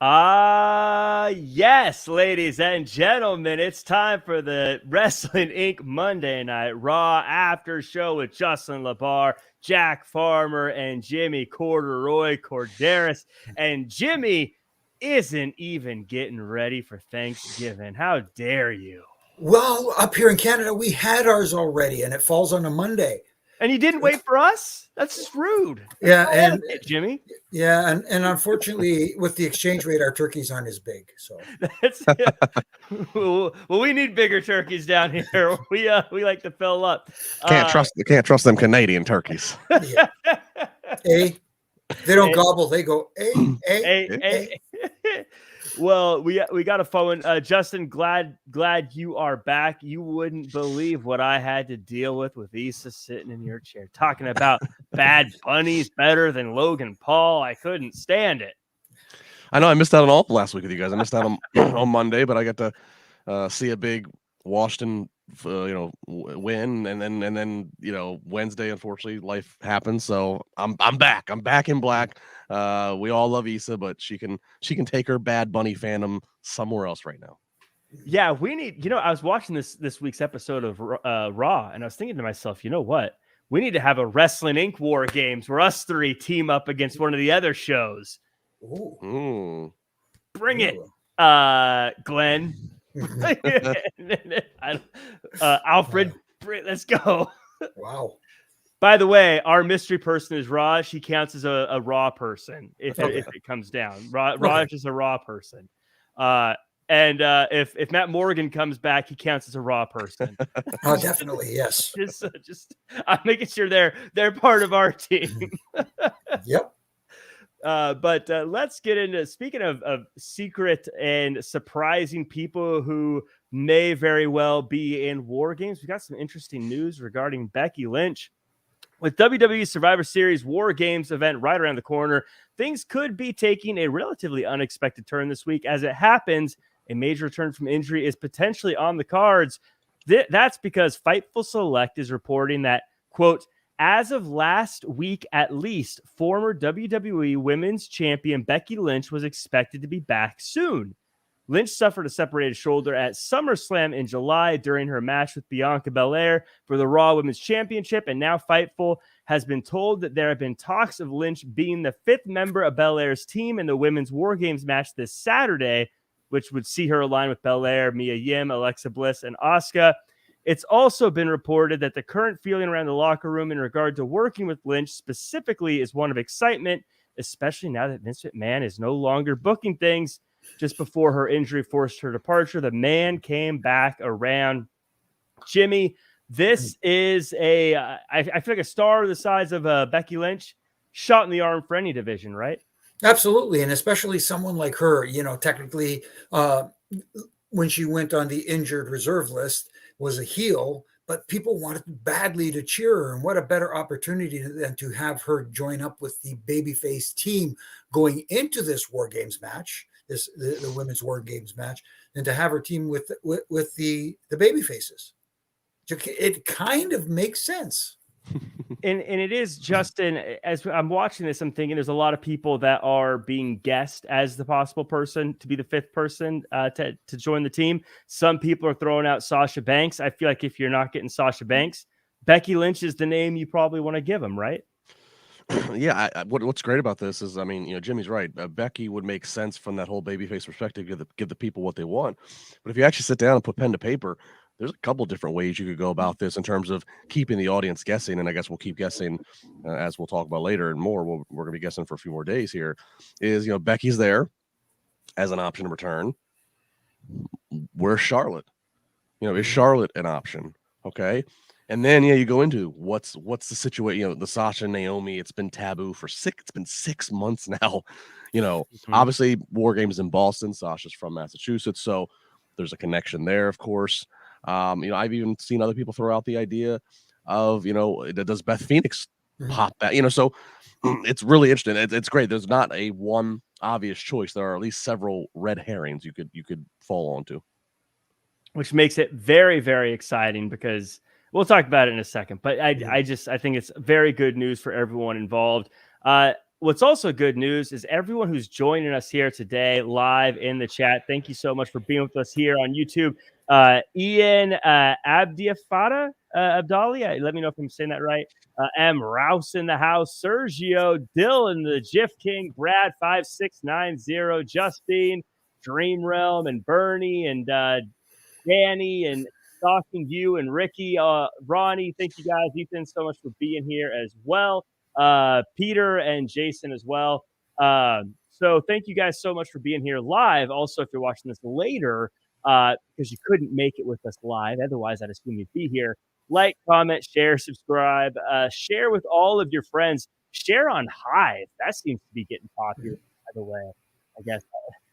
Yes, ladies and gentlemen, it's time for the Wrestling Inc. Monday Night Raw after show with Justin LaBar, Jack Farmer, and Jimmy Korderas. And Jimmy isn't even getting ready for Thanksgiving. How dare you? Well, up here in Canada, we had ours already, and it falls on a Monday. And you didn't wait for us? That's just rude. That's Jimmy. Yeah, and unfortunately, with the exchange rate, our turkeys aren't as big. So well, we need bigger turkeys down here. We like to fill up. Can't trust them Canadian turkeys. Yeah. They don't gobble. They go a. Well, we got a phone. Justin, glad you are back. You wouldn't believe what I had to deal with Issa sitting in your chair talking about Bad Bunny's better than Logan Paul. I couldn't stand it. I know I missed out on all last week with you guys. I missed out on Monday, but I got to see a big Washington win, and then Wednesday, unfortunately, life happens. So I'm back. I'm back in black. We all love Issa, but she can take her Bad Bunny fandom somewhere else right now. Yeah, we need. I was watching this week's episode of Raw, and I was thinking to myself, you know what? We need to have a Wrestling Inc. War Games where us three team up against one of the other shows. Ooh. Bring it, Glenn. Alfred, let's go. Wow. By the way, our mystery person is Raj. He counts as a Raw person if it comes down. Raj is a Raw person. And if Matt Morgan comes back, he counts as a Raw person. Oh, definitely, yes. just I'm making sure they're part of our team. Yep. But let's get into, speaking of secret and surprising people who may very well be in War Games, we got some interesting news regarding Becky Lynch. With WWE Survivor Series War Games event right around the corner, things could be taking a relatively unexpected turn this week. As it happens, a major return from injury is potentially on the cards. That's because Fightful Select is reporting that, quote, as of last week, at least, former WWE Women's Champion Becky Lynch was expected to be back soon. Lynch suffered a separated shoulder at SummerSlam in July during her match with Bianca Belair for the Raw Women's Championship, and now Fightful has been told that there have been talks of Lynch being the fifth member of Belair's team in the Women's War Games match this Saturday, which would see her align with Belair, Mia Yim, Alexa Bliss, and Asuka. It's also been reported that the current feeling around the locker room in regard to working with Lynch specifically is one of excitement, especially now that Vince McMahon is no longer booking things. Just before her injury forced her departure, the man came back around. Jimmy, this is I feel like a star the size of Becky Lynch, shot in the arm for any division, right? Absolutely, and especially someone like her, technically, when she went on the injured reserve list, was a heel, but people wanted badly to cheer her. And what a better opportunity than to have her join up with the babyface team going into this War Games match, the Women's War Games match, and to have her team with the babyfaces. It kind of makes sense. And it is, Justin, as I'm watching this, I'm thinking there's a lot of people that are being guessed as the possible person to be the fifth person to join the team. Some people are throwing out Sasha Banks. I feel like if you're not getting Sasha Banks, Becky Lynch is the name you probably want to give him, right? Yeah, what's great about this is, Jimmy's right. Becky would make sense from that whole babyface perspective, give the people what they want. But if you actually sit down and put pen to paper, there's a couple different ways you could go about this in terms of keeping the audience guessing. And I guess we'll keep guessing as we'll talk about later and more. We're going to be guessing for a few more days here. Is, Becky's there as an option to return. Where's Charlotte? Is Charlotte an option? Okay. And then, you go into what's the situation, the Sasha and Naomi, it's been taboo it's been 6 months now. Obviously War Games in Boston, Sasha's from Massachusetts. So there's a connection there, of course. I've even seen other people throw out the idea of, does Beth Phoenix pop that? So it's really interesting. It's great. There's not a one obvious choice. There are at least several red herrings you could fall onto, which makes it very, very exciting because we'll talk about it in a second. But I think it's very good news for everyone involved. what's also good news is everyone who's joining us here today live in the chat. Thank you so much for being with us here on YouTube. Ian Abdiafada Abdali, let me know if I'm saying that right. M. Rouse in the house, Sergio, Dylan, the GIF King, Brad 5690, Justine, Dream Realm, and Bernie, and Danny, and Stalking You, and Ricky, Ronnie. Thank you guys, Ethan, so much for being here as well. Peter and Jason as well. So thank you guys so much for being here live. Also, if you're watching this later, because you couldn't make it with us live, otherwise I'd assume you'd be here. Like, comment, share, subscribe, share with all of your friends. Share on Hive. That seems to be getting popular, by the way. I guess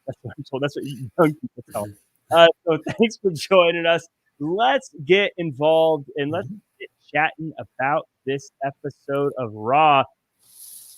that's what I'm told. That's what young people tell me. So thanks for joining us. Let's get involved and let's get chatting about this episode of Raw.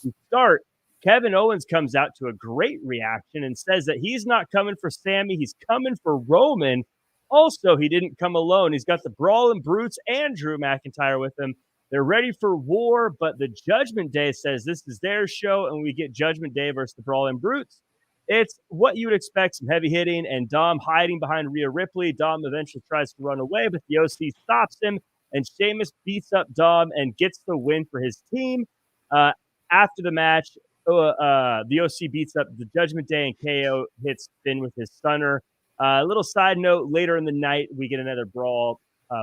To start, Kevin Owens comes out to a great reaction and says that he's not coming for Sammy. He's coming for Roman. Also, he didn't come alone. He's got the Brawling Brutes and Drew McIntyre with him. They're ready for war, but the Judgment Day says this is their show, and we get Judgment Day versus the Brawling Brutes. It's what you would expect, some heavy hitting, and Dom hiding behind Rhea Ripley. Dom eventually tries to run away, but the OC stops him, and Sheamus beats up Dom and gets the win for his team. After the match, the OC beats up the Judgment Day, and KO hits Finn with his stunner. A little side note, later in the night, we get another brawl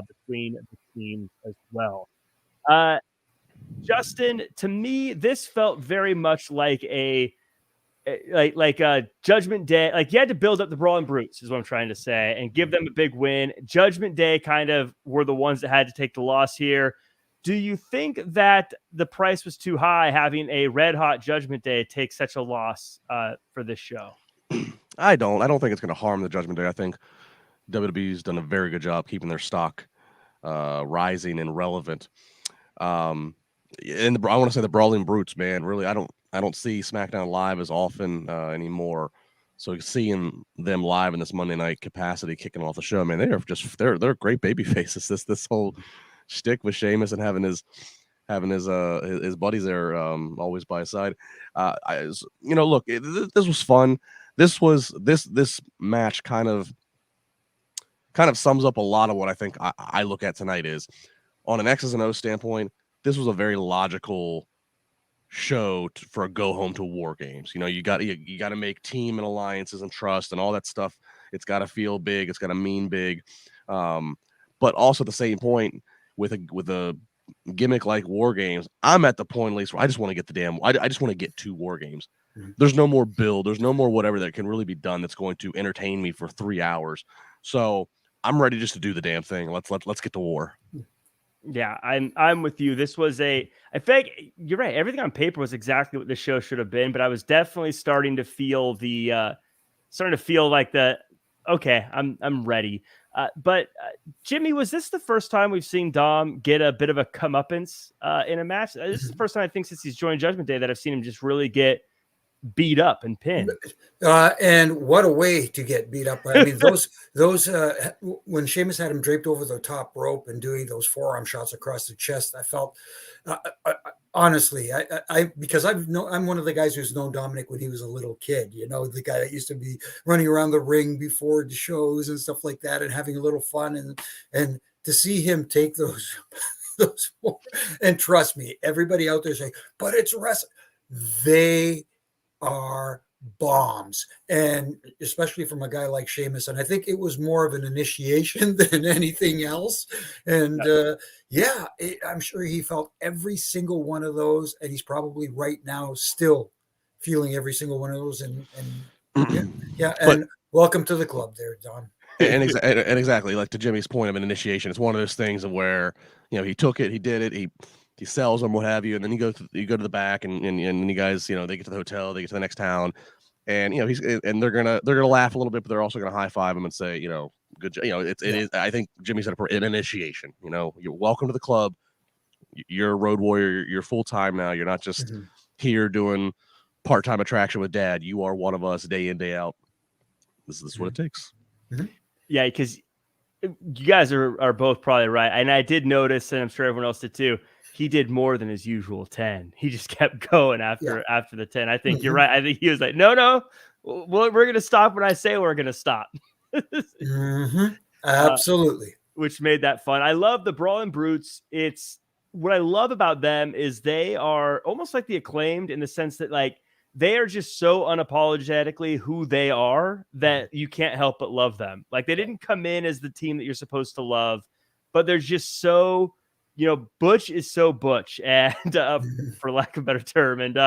between the teams as well. Justin, to me, this felt very much like a Judgment Day. Like, you had to build up the Brawling Brutes, is what I'm trying to say, and give them a big win. Judgment Day kind of were the ones that had to take the loss here. Do you think that the price was too high having a red-hot Judgment Day take such a loss for this show? I don't think it's going to harm the Judgment Day. I think WWE's done a very good job keeping their stock rising and relevant. And I want to say the Brawling Brutes, man, really, I don't see SmackDown Live as often anymore. So seeing them live in this Monday night capacity, kicking off the show, man, they're great baby faces. This whole shtick with Sheamus and having his buddies there always by his side. Look, this was fun. This match kind of sums up a lot of what I think I look at tonight is on an X's and O's standpoint. This was a very logical show for a go home to War Games. You got to make team and alliances and trust and all that stuff. It's got to feel big. It's got to mean big. But also at the same point with a gimmick like War Games, I'm at the point at least where I just want to get I just want to get to War Games. Mm-hmm. There's no more build. There's no more whatever that can really be done that's going to entertain me for 3 hours. So I'm ready just to do the damn thing. Let's get to war. Yeah, I'm with you. This was I think you're right. Everything on paper was exactly what the show should have been, but I was definitely starting to feel okay, I'm ready. But Jimmy, was this the first time we've seen Dom get a bit of a comeuppance in a match? This is the first time I think since he's joined Judgment Day that I've seen him just really get beat up and pinned. And what a way to get beat up. I mean, those when Sheamus had him draped over the top rope and doing those forearm shots across the chest, I felt honestly, because I'm one of the guys who's known Dominik when he was a little kid, the guy that used to be running around the ring before the shows and stuff like that and having a little fun and to see him take those and trust me, everybody out there saying, but it's wrestling. They are bombs, and especially from a guy like Sheamus. And I think it was more of an initiation than anything else. And I'm sure he felt every single one of those, and he's probably right now still feeling every single one of those. And welcome to the club there, Don. And exactly like to Jimmy's point of an initiation, it's one of those things of where he took it, he did it, he sells them, what have you, and then you go to the back, and you guys, they get to the hotel, they get to the next town, and they're gonna laugh a little bit, but they're also gonna high five him and say, good job. It is. I think Jimmy said an initiation. You're welcome to the club. You're a road warrior. You're full time now. You're not just here doing part-time attraction with Dad. You are one of us, day in, day out. This is what it takes. Mm-hmm. Yeah, because you guys are both probably right, and I did notice, and I'm sure everyone else did too. he did more than his usual 10. He just kept going after the 10. I think you're right. I think he was like, no, we're going to stop when I say we're going to stop. Absolutely. Which made that fun. I love the Brawling Brutes. It's what I love about them is they are almost like the Acclaimed in the sense that like they are just so unapologetically who they are that you can't help but love them. Like they didn't come in as the team that you're supposed to love, but they're just so, Butch is so Butch, and for lack of a better term, and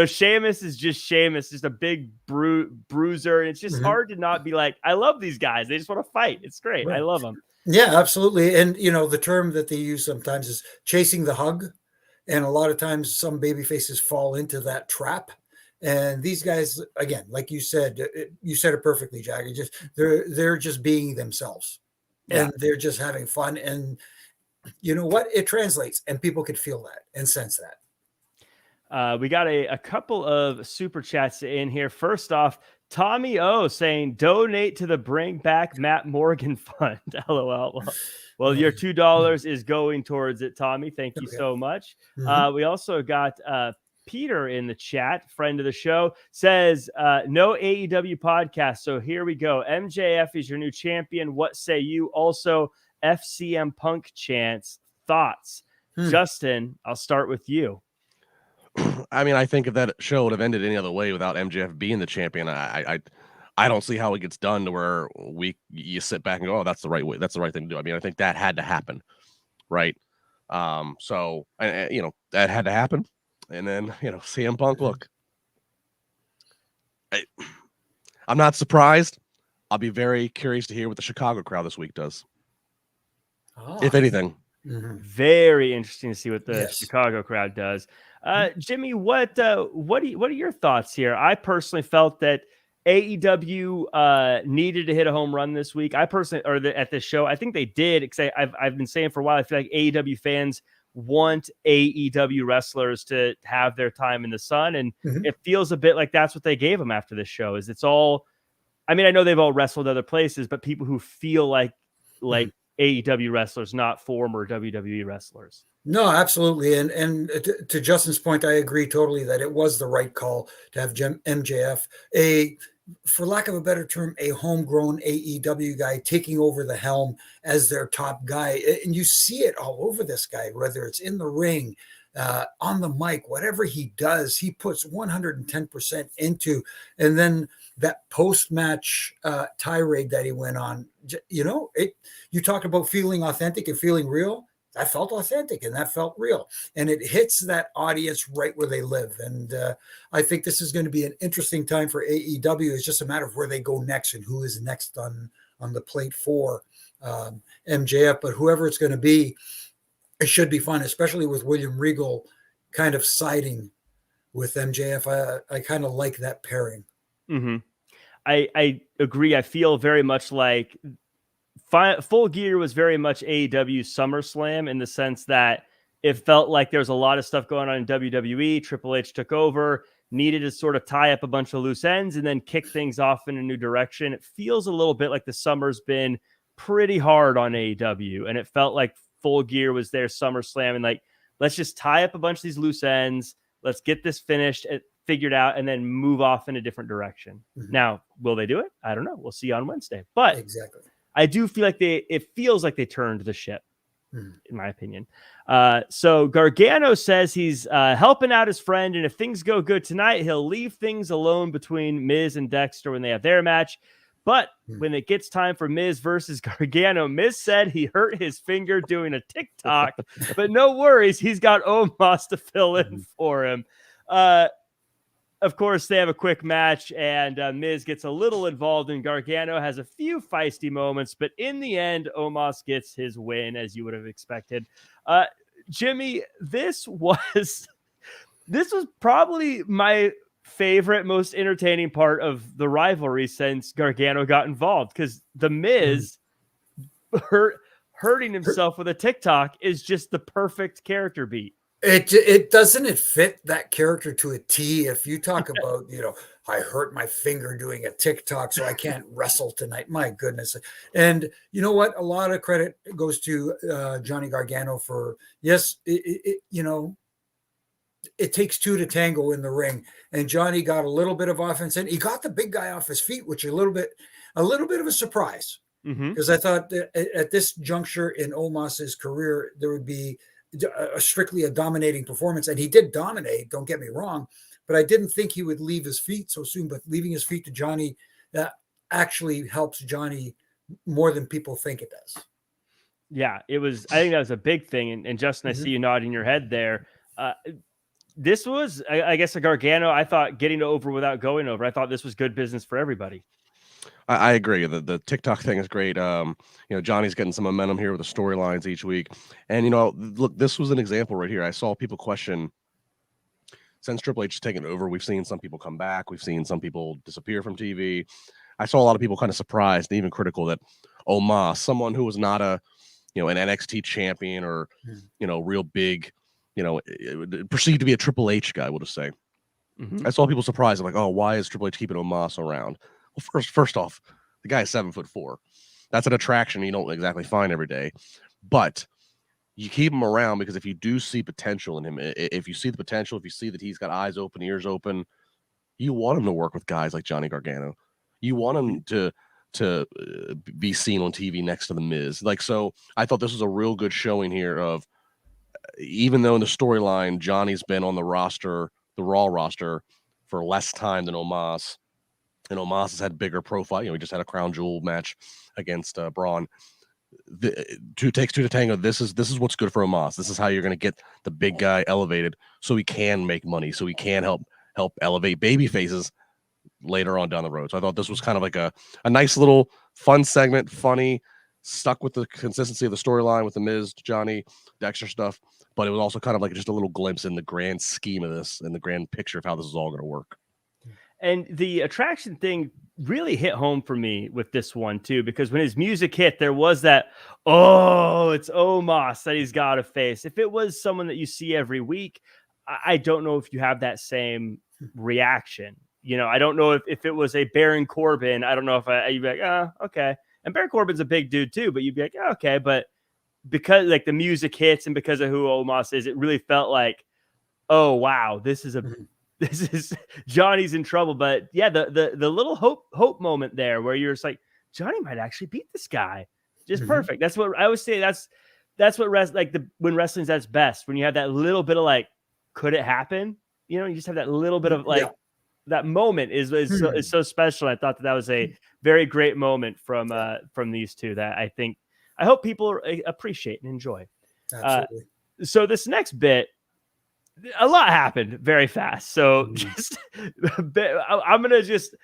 Sheamus is just Sheamus, just a big bruiser, and it's just hard to not be like, I love these guys. They just want to fight. It's great. Right. I love them. Yeah, absolutely. And the term that they use sometimes is chasing the hug, and a lot of times some baby faces fall into that trap. And these guys, again, like you said it perfectly, Jack. They're just being themselves, and they're just having fun. And you know what? It translates, and people could feel that and sense that. We got a couple of super chats in here. First off, Tommy O saying, donate to the Bring Back Matt Morgan Fund. LOL. Well, your $2 is going towards it, Tommy. Thank you so much. We also got Peter in the chat, friend of the show, says, no AEW podcast. So here we go. MJF is your new champion. What say you? Also, FCM Punk chants. Thoughts? Justin, I'll start with you. I mean, I think if that show would have ended any other way without MJF being the champion, I don't see how it gets done to where you sit back and go, oh, that's the right way. That's the right thing to do. I mean, I think that had to happen. Right. So, that had to happen. And then, CM Punk, look, I'm not surprised. I'll be very curious to hear what the Chicago crowd this week does. If anything. Very interesting to see what the Chicago crowd does. Jimmy, what are your thoughts here? I personally felt that AEW needed to hit a home run this week. At this show, I think they did. Because I've been saying for a while, I feel like AEW fans want AEW wrestlers to have their time in the sun, and it feels a bit like that's what they gave them after this show. It's all. I mean, I know they've all wrestled other places, but people who feel like AEW wrestlers, not former WWE wrestlers. No, absolutely. And to Justin's point, I agree totally that it was the right call to have MJF, for lack of a better term, a homegrown AEW guy taking over the helm as their top guy. And you see it all over this guy, whether it's in the ring, on the mic, whatever he does, he puts 110% into. And then that post-match tirade that he went on, you talk about feeling authentic and feeling real. That felt authentic and that felt real, and it hits that audience right where they live. And I think this is going to be an interesting time for AEW. It's just a matter of where they go next and who is next on the plate for MJF. But whoever it's going to be, it should be fun, especially with William Regal kind of siding with MJF. I kind of like that pairing. I agree. I feel very much like Full Gear was very much AEW SummerSlam in the sense that it felt like there was a lot of stuff going on in WWE. Triple H took over, needed to sort of tie up a bunch of loose ends and then kick things off in a new direction. It feels a little bit like the summer's been pretty hard on AEW, and it felt like Full Gear was their SummerSlam and like, let's just tie up a bunch of these loose ends. Let's get this finished and figured out and then move off in a different direction. Now, will they do it? I don't know. We'll see on Wednesday. But exactly. I do feel like it feels like they turned the ship, in my opinion. So Gargano says he's helping out his friend, and if things go good tonight, he'll leave things alone between Miz and Dexter when they have their match. But when it gets time for Miz versus Gargano, Miz said he hurt his finger doing a TikTok, but no worries, he's got Omos to fill in for him. Of course, they have a quick match, and Miz gets a little involved, and Gargano has a few feisty moments, but in the end, Omos gets his win, as you would have expected. Jimmy, this was probably my favorite, most entertaining part of the rivalry since Gargano got involved, because the Miz hurting himself with a TikTok is just the perfect character beat. It doesn't it fit that character to a T. If you talk about, I hurt my finger doing a TikTok, so I can't wrestle tonight. My goodness. And you know what? A lot of credit goes to Johnny Gargano for, yes, it takes two to tango in the ring. And Johnny got a little bit of offense and he got the big guy off his feet, which is a little bit of a surprise. Because I thought that at this juncture in Omos's career, there would be strictly a dominating performance. And he did dominate, don't get me wrong, but I didn't think he would leave his feet so soon. But leaving his feet to Johnny, that actually helps Johnny more than people think it does. Yeah, I think that was a big thing. And Justin, I see you nodding your head there. This was, I guess, a Gargano. I thought getting over without going over. I thought this was good business for everybody. I agree. The TikTok thing is great. Johnny's getting some momentum here with the storylines each week. And, look, this was an example right here. I saw people question, since Triple H has taken over, we've seen some people come back. We've seen some people disappear from TV. I saw a lot of people kind of surprised and even critical that Omos, someone who was not an NXT champion or, real big, perceived to be a Triple H guy, we'll just say. I saw people surprised, like, oh, why is Triple H keeping Omos around? Well, first off, the guy is 7'4". That's an attraction you don't exactly find every day. But you keep him around because if you do see potential in him, if you see the potential, if you see that he's got eyes open, ears open, you want him to work with guys like Johnny Gargano. You want him to be seen on TV next to The Miz. So I thought this was a real good showing here of, even though in the storyline, Johnny's been on the roster, the Raw roster, for less time than Omos, and Omos has had bigger profile. He just had a crown jewel match against Braun. Two takes two to tango. This is what's good for Omos. This is how you're going to get the big guy elevated, so he can make money, so he can help elevate baby faces later on down the road. So I thought this was kind of like a nice little fun segment, funny, stuck with the consistency of the storyline with the Miz, Johnny, Dexter stuff, but it was also kind of like just a little glimpse in the grand scheme of this, in the grand picture of how this is all going to work. And the attraction thing really hit home for me with this one too, because when his music hit, there was that, oh, it's Omos that he's got to face. If it was someone that you see every week, I don't know if you have that same reaction. I don't know if it was a Baron Corbin. I don't know if you'd be like, oh, okay. And Baron Corbin's a big dude too, but you'd be like, oh, okay. But because the music hits and because of who Omos is, it really felt like, oh, wow, this is Johnny's in trouble. But yeah, the little hope moment there where you're just like, Johnny might actually beat this guy. Just perfect. That's what I always say. That's what when wrestling's at its best, when you have that little bit of could it happen? You just have that little bit of that moment is so special. I thought that was a very great moment from these two that I hope people appreciate and enjoy. Absolutely. So this next bit, a lot happened very fast. So I'm going to just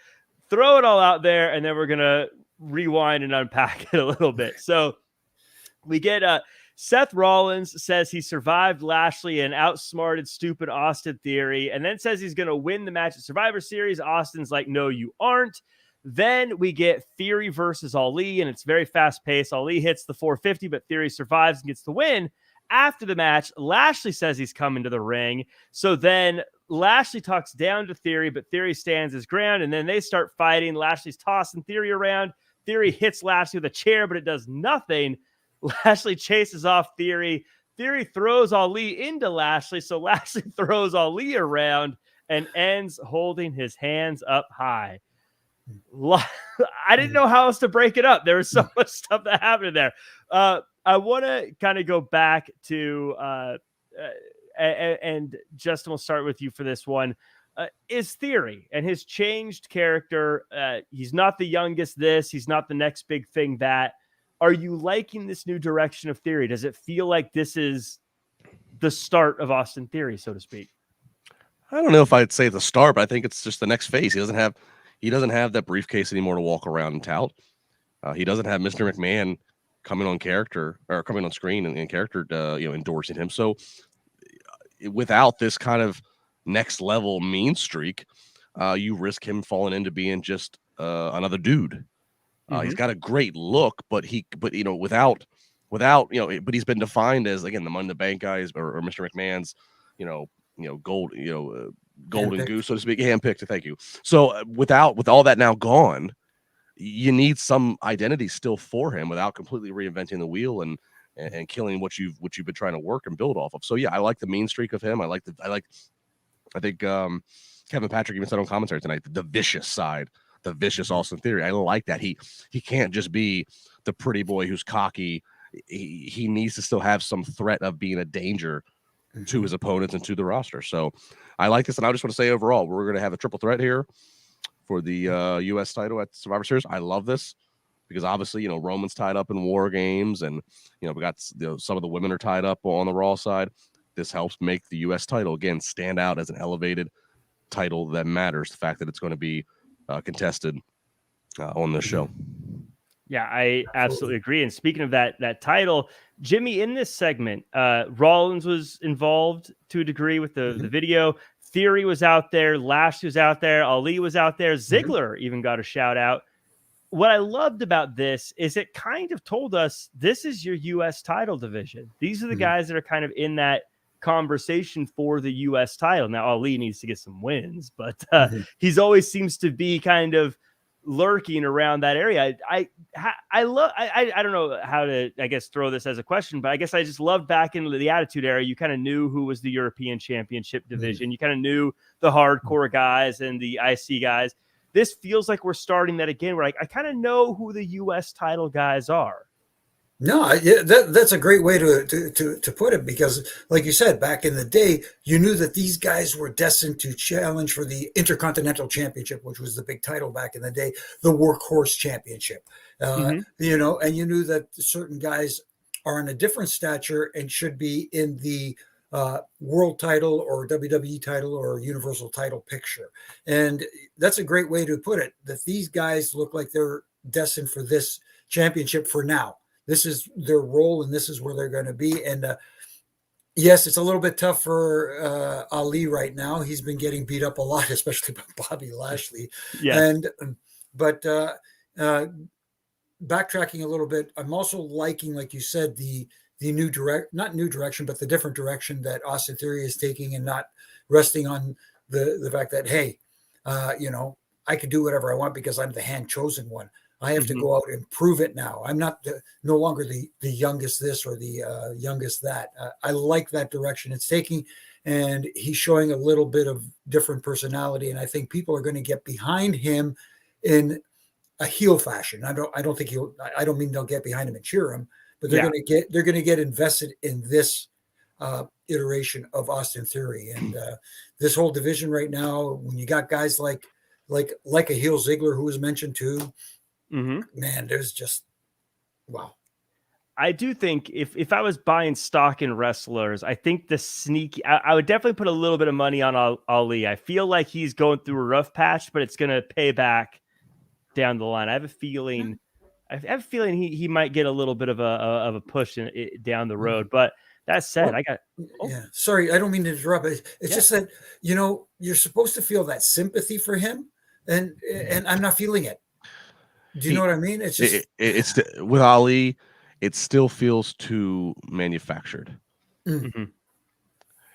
throw it all out there and then we're going to rewind and unpack it a little bit. So we get Seth Rollins says he survived Lashley and outsmarted stupid Austin Theory, and then says he's going to win the match at Survivor Series. Austin's like, no, you aren't. Then we get Theory versus Ali, and it's very fast paced. Ali hits the 450, but Theory survives and gets the win. After the match, Lashley says he's coming to the ring. So then Lashley talks down to Theory, but Theory stands his ground, and then they start fighting. Lashley's tossing Theory around. Theory hits Lashley with a chair, but it does nothing. Lashley chases off Theory. Theory throws Ali into Lashley, so Lashley throws Ali around and ends holding his hands up high. I didn't know how else to break it up. There was so much stuff that happened there. I want to kind of go back to, and Justin, we'll start with you for this one. Is Theory and his changed character. He's not the youngest this. He's not the next big thing that. Are you liking this new direction of Theory? Does it feel like this is the start of Austin Theory, so to speak? I don't know if I'd say the start, but I think it's just the next phase. He doesn't have that briefcase anymore to walk around and tout. He doesn't have Mr. McMahon coming on screen and character, endorsing him. So without this kind of next level mean streak, you risk him falling into being just another dude. He's got a great look, but without without, but he's been defined as, again, the Money in the Bank guys or Mr. McMahon's, golden Handpicked. goose, so to speak, handpicked. Thank you. So with all that now gone, you need some identity still for him without completely reinventing the wheel and killing what you've been trying to work and build off of. So yeah, I like the mean streak of him. I think Kevin Patrick even said on commentary tonight, the vicious side, the vicious Austin Theory. I like that. He can't just be the pretty boy who's cocky. He needs to still have some threat of being a danger to his opponents and to the roster. So I like this. And I just want to say overall, we're going to have a triple threat here for the U.S. title at Survivor Series. I love this because obviously, Roman's tied up in War Games, and, we got some of the women are tied up on the Raw side. This helps make the U.S. title, again, stand out as an elevated title that matters. The fact that it's going to be contested on this show. Yeah, I absolutely agree. And speaking of that title, Jimmy, in this segment, Rollins was involved to a degree with the video. Theory was out there. Lashley was out there. Ali was out there. Ziggler even got a shout out. What I loved about this is it kind of told us this is your U.S. title division. These are the guys that are kind of in that conversation for the U.S. title. Now, Ali needs to get some wins, but he's always seems to be kind of lurking around that area. I don't know how to, I guess, throw this as a question, but I guess I just loved back in the Attitude Era. You kind of knew who was the European Championship division. You kind of knew the hardcore guys and the IC guys. This feels like we're starting that again. Where I kind of know who the U.S. title guys are. No, that's a great way to put it, because like you said, back in the day, you knew that these guys were destined to challenge for the Intercontinental Championship, which was the big title back in the day, the Workhorse Championship. And you knew that certain guys are in a different stature and should be in the world title or WWE title or universal title picture. And that's a great way to put it, that these guys look like they're destined for this championship for now. This is their role, and this is where they're going to be. And yes, it's a little bit tough for Ali right now. He's been getting beat up a lot, especially by Bobby Lashley. Yes. But backtracking a little bit, I'm also liking, like you said, the not new direction, but the different direction that Austin Theory is taking, and not resting on the fact that, hey, I can do whatever I want because I'm the hand chosen one. I have to go out and prove it now. I'm not no longer the youngest this or the youngest that. I like that direction it's taking, and he's showing a little bit of different personality. And I think people are going to get behind him in a heel fashion. I don't mean they'll get behind him and cheer him, but they're going to get invested in this iteration of Austin Theory. And this whole division right now, when you got guys like a heel Ziggler, who was mentioned too. Man, there's just wow. I do think if I was buying stock in wrestlers, I think the sneaky, I would definitely put a little bit of money on Ali. I feel like he's going through a rough patch, but it's going to pay back down the line. I have a feeling he might get a little bit of a push down the road. But that said, sorry, I don't mean to interrupt. It's just that, you're supposed to feel that sympathy for him, and I'm not feeling it. Do you know what I mean? It's just it's with Ali, it still feels too manufactured.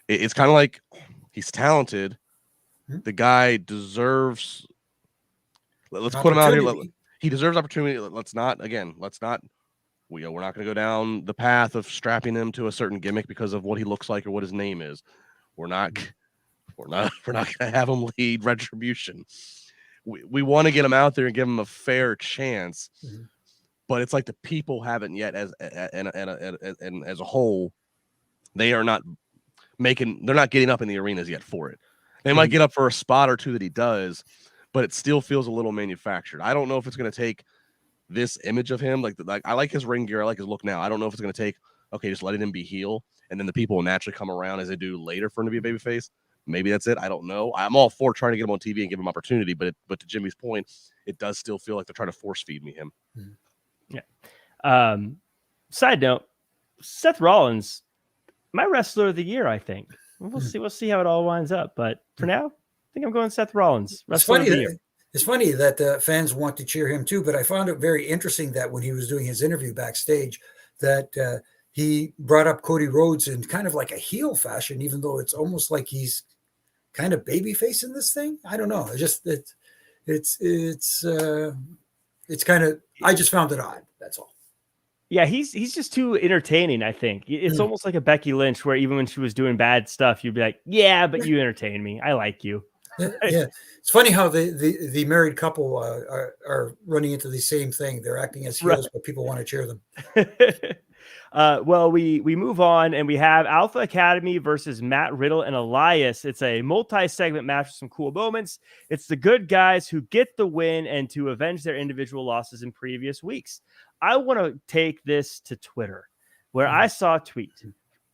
It's kind of like he's talented. The guy deserves. Let's put him out here. He deserves opportunity. We're not going to go down the path of strapping him to a certain gimmick because of what he looks like or what his name is. We're not going to have him lead Retribution. We want to get him out there and give him a fair chance, but it's like the people haven't yet, as a whole, they're not getting up in the arenas yet for it. They might get up for a spot or two that he does, but it still feels a little manufactured. I don't know if it's going to take this image of him, like I like his ring gear, I like his look now. I don't know if it's going to take just letting him be heel, and then the people will naturally come around as they do later for him to be a babyface. Maybe that's it. I don't know. I'm all for trying to get him on TV and give him opportunity, but to Jimmy's point, it does still feel like they're trying to force feed me him. Yeah. Side note: Seth Rollins, my wrestler of the year. I think we'll see. We'll see how it all winds up. But for now, I think I'm going Seth Rollins. It's funny that fans want to cheer him too. But I found it very interesting that when he was doing his interview backstage, that he brought up Cody Rhodes in kind of like a heel fashion, even though it's almost like he's kind of babyface in this thing. I don't know. It's kind of, I just found it odd. That's all. Yeah, he's just too entertaining, I think. It's almost like a Becky Lynch where even when she was doing bad stuff, you'd be like, yeah, but you entertain me. I like you. Yeah. It's funny how the married couple are running into the same thing. They're acting as heels, but people want to cheer them. Well, we move on and we have Alpha Academy versus Matt Riddle and Elias. It's a multi-segment match with some cool moments. It's the good guys who get the win and to avenge their individual losses in previous weeks. I want to take this to Twitter, where I saw a tweet.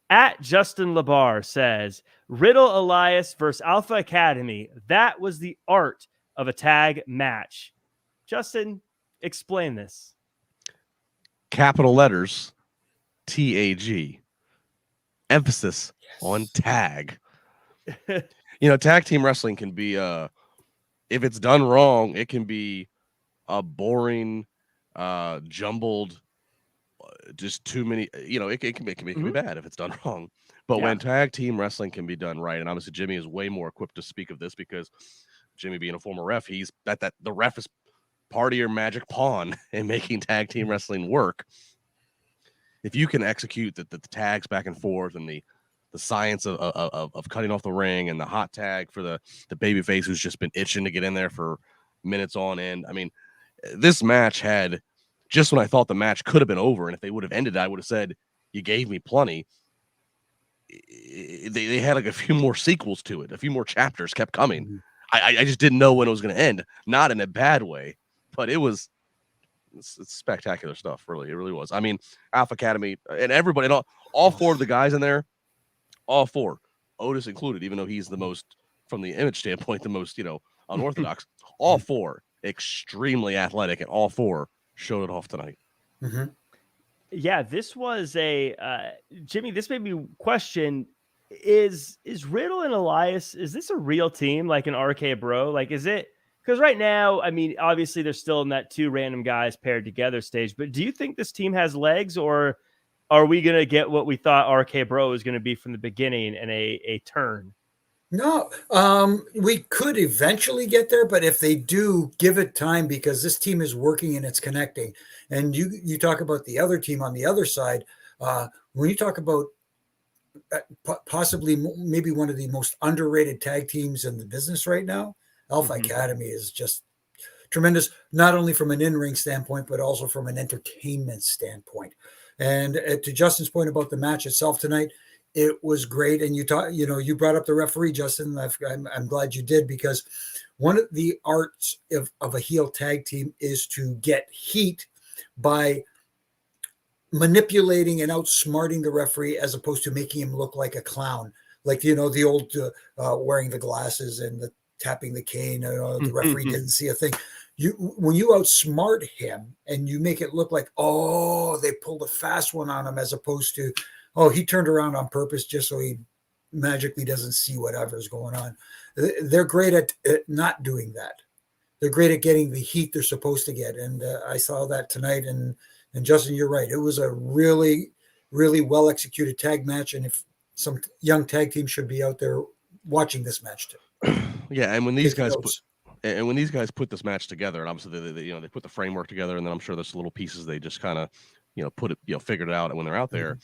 At Justin LaBar says, Riddle Elias versus Alpha Academy. That was the art of a tag match. Justin, explain this. Capital letters, TAG. Emphasis on tag. Tag team wrestling can be, if it's done wrong, it can be a boring, jumbled, just too many, it can be bad if it's done wrong. But when tag team wrestling can be done right, and obviously Jimmy is way more equipped to speak of this because Jimmy being a former ref, he's that the ref is part of your magic pawn in making tag team wrestling work. If you can execute the tags back and forth and the science of cutting off the ring and the hot tag for the babyface who's just been itching to get in there for minutes on end. I mean, this match had, just when I thought the match could have been over, and if they would have ended, I would have said, you gave me plenty. They had like a few more sequels to it. A few more chapters kept coming. I just didn't know when it was going to end. Not in a bad way, but it's spectacular stuff. Really, it really was. I mean, Alpha Academy and everybody, and all four of the guys in there, all four, Otis included, even though he's the most, from the image standpoint, the most, unorthodox. All four extremely athletic, and all four showed it off tonight. Yeah, this was a Jimmy. This made me question: Is Riddle and Elias? Is this a real team, like an RK Bro? Like, is it? Because right now, I mean, obviously they're still in that two random guys paired together stage. But do you think this team has legs, or are we gonna get what we thought RK Bro was gonna be from the beginning and a turn? No, we could eventually get there, but if they do, give it time, because this team is working and it's connecting. And you talk about the other team on the other side. When you talk about possibly maybe one of the most underrated tag teams in the business right now, Alpha Academy is just tremendous, not only from an in-ring standpoint, but also from an entertainment standpoint. And to Justin's point about the match itself tonight, it was great. And you brought up the referee, Justin. I'm glad you did, because one of the arts of a heel tag team is to get heat by manipulating and outsmarting the referee, as opposed to making him look like a clown. Like, the old wearing the glasses and the tapping the cane. The referee didn't see a thing. When you outsmart him and you make it look like, oh, they pulled a fast one on him, as opposed to, oh, he turned around on purpose just so he magically doesn't see whatever's going on. They're great at not doing that. They're great at getting the heat they're supposed to get. And I saw that tonight. And Justin, you're right. It was a really, really well-executed tag match. And if some young tag team should be out there watching this match too. Yeah, and when these guys put this match together, and obviously they put the framework together, and then I'm sure there's little pieces they just kind of put it figured it out when they're out there.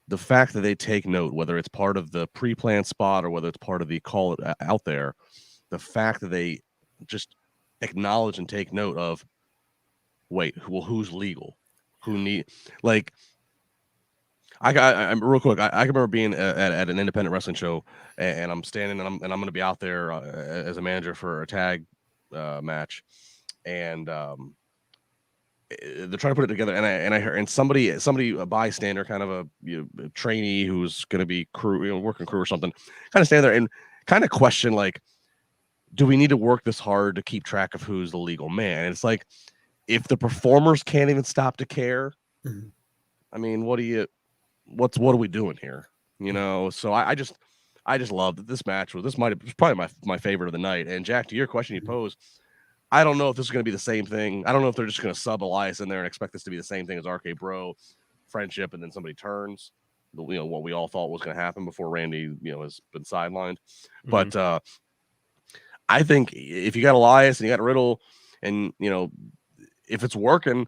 The fact that they take note, whether it's part of the pre-planned spot or whether it's part of the call it out there, the fact that they just acknowledge and take note of, wait, well, who's legal, who need, like, I'm real quick. I can remember being at an independent wrestling show, and I'm standing, and I'm going to be out there as a manager for a tag match, and they're trying to put it together. And I heard somebody, a bystander, kind of a trainee who's going to be crew, working crew or something, kind of stand there and kind of question, like, do we need to work this hard to keep track of who's the legal man? And it's like, if the performers can't even stop to care, I mean, what are we doing here? So I just loved that this match was probably my favorite of the night. And Jack, to your question you posed, I don't know if this is going to be the same thing. I don't know if they're just going to sub Elias in there and expect this to be the same thing as RK Bro friendship, and then somebody turns. What we all thought was going to happen before Randy, has been sidelined. Mm-hmm. But I think if you got Elias and you got Riddle, and if it's working,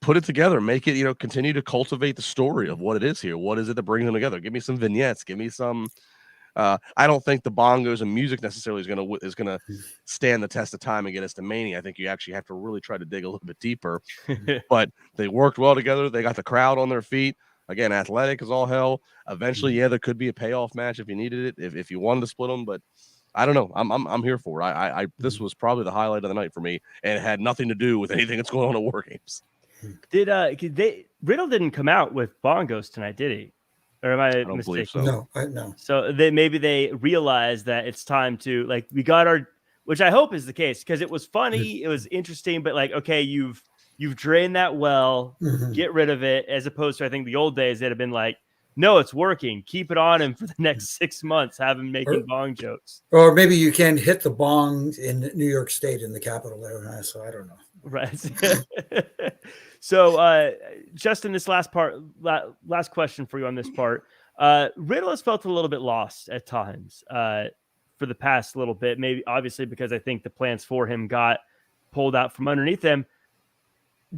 put it together, make it, continue to cultivate the story of what it is here. What is it that brings them together? Give me some vignettes. Give me some. I don't think the bongos and music necessarily is gonna stand the test of time and get us to Mania. I think you actually have to really try to dig a little bit deeper. But they worked well together. They got the crowd on their feet. Again, athletic as all hell. Eventually, there could be a payoff match if you needed it, if you wanted to split them. But I don't know. I'm here for it. This was probably the highlight of the night for me, and it had nothing to do with anything that's going on at War Games. Riddle didn't come out with bongos tonight, did he? Or am I mistaken? So. No. So maybe they realized that it's time to we got which I hope is the case, because it was funny, it was interesting, but okay, you've drained that well, get rid of it, as opposed to I think the old days that have been no, it's working, keep it on him for the next 6 months, have him making bong jokes. Or maybe you can hit the bong in New York State in the capital there, so I don't know. Right. So, Justin, this last question for you on this part. Riddle has felt a little bit lost at times for the past little bit, maybe obviously because I think the plans for him got pulled out from underneath him.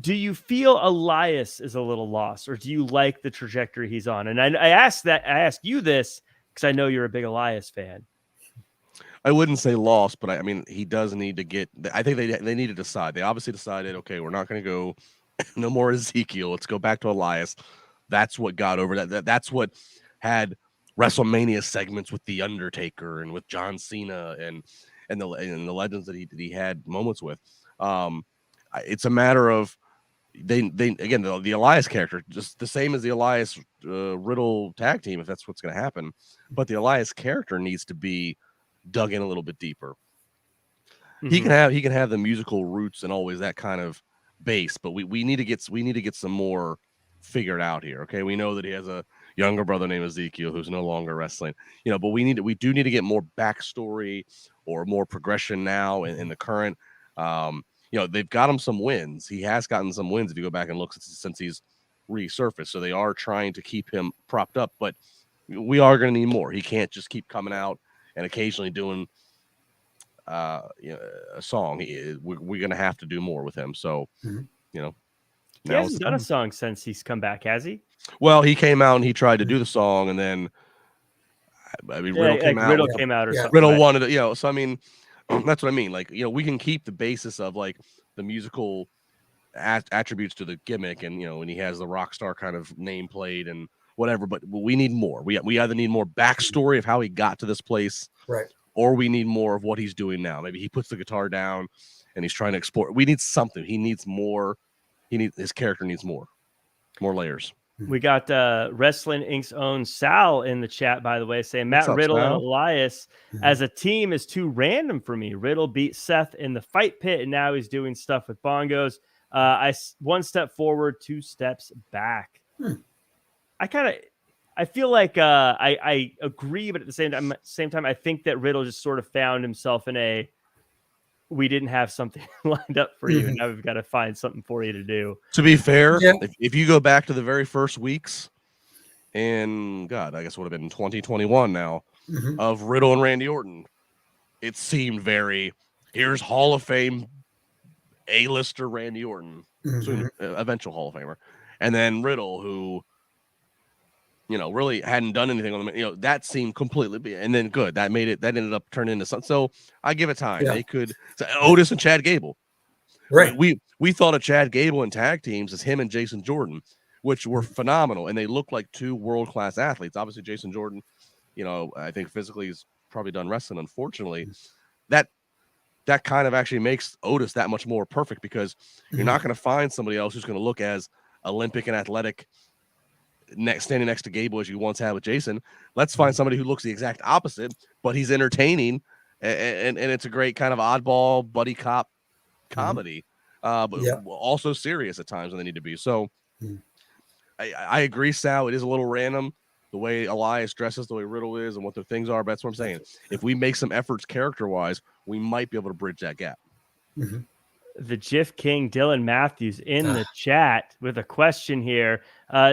Do you feel Elias is a little lost, or do you like the trajectory he's on? And I ask you this because I know you're a big Elias fan. I wouldn't say lost, but I mean, he does need to get. I think they need to decide. They obviously decided, okay, we're not going to go no more Ezekiel. Let's go back to Elias. That's what got over that. That's what had WrestleMania segments with The Undertaker and with John Cena and the legends that he had moments with. It's a matter of they again the Elias character, just the same as the Elias Riddle tag team, if that's what's going to happen. But the Elias character needs to be dug in a little bit deeper. He can have the musical roots and always that kind of base, but we need to get some more figured out here. Okay, we know that he has a younger brother named Ezekiel who's no longer wrestling, but we do need to get more backstory or more progression now in the current. They've got him some wins. He has gotten some wins if you go back and look since he's resurfaced. So they are trying to keep him propped up, but we are going to need more. He can't just keep coming out and occasionally doing a song. We're going to have to do more with him. So, he hasn't done a song since he's come back, has he? Well, he came out and he tried to do the song, and then Riddle came out. Riddle came out, or something. Riddle wanted it, so I mean, that's what I mean. We can keep the basis of the musical attributes to the gimmick, and when he has the rock star kind of nameplate and whatever, but we need more. We either need more backstory of how he got to this place, right, or we need more of what he's doing now. Maybe he puts the guitar down and he's trying to explore. We need something. He needs more. His character needs more layers. We got Wrestling Inc.'s own Sal in the chat, by the way, saying Matt Riddle and Elias as a team is too random for me. Riddle beat Seth in the fight pit, and now he's doing stuff with bongos. One step forward, 2 steps back. I feel like I agree, but at the same time, I think that Riddle just sort of found himself in we didn't have something lined up for you, and now we've got to find something for you to do. To be fair, if you go back to the very first weeks, and God, I guess it would have been 2021 now, of Riddle and Randy Orton, it seemed very, here's Hall of Fame A-lister Randy Orton, eventual Hall of Famer, and then Riddle, who really hadn't done anything on them. That seemed completely, and then good. That ended up turning into something. So I give it time. They could, Otis and Chad Gable. Right. We thought of Chad Gable in tag teams as him and Jason Jordan, which were phenomenal. And they looked like 2 world-class athletes. Obviously Jason Jordan, I think physically he's probably done wrestling. Unfortunately, that kind of actually makes Otis that much more perfect, because you're not going to find somebody else who's going to look as Olympic and athletic standing next to Gable as you once had with Jason. Let's find somebody who looks the exact opposite, but he's entertaining, and it's a great kind of oddball buddy cop comedy, but also serious at times when they need to be. So I agree, Sal. It is a little random the way Elias dresses, the way Riddle is, and what their things are. But that's what I'm saying. If we make some efforts character-wise, we might be able to bridge that gap. The GIF King, Dylan Matthews, in the chat with a question here.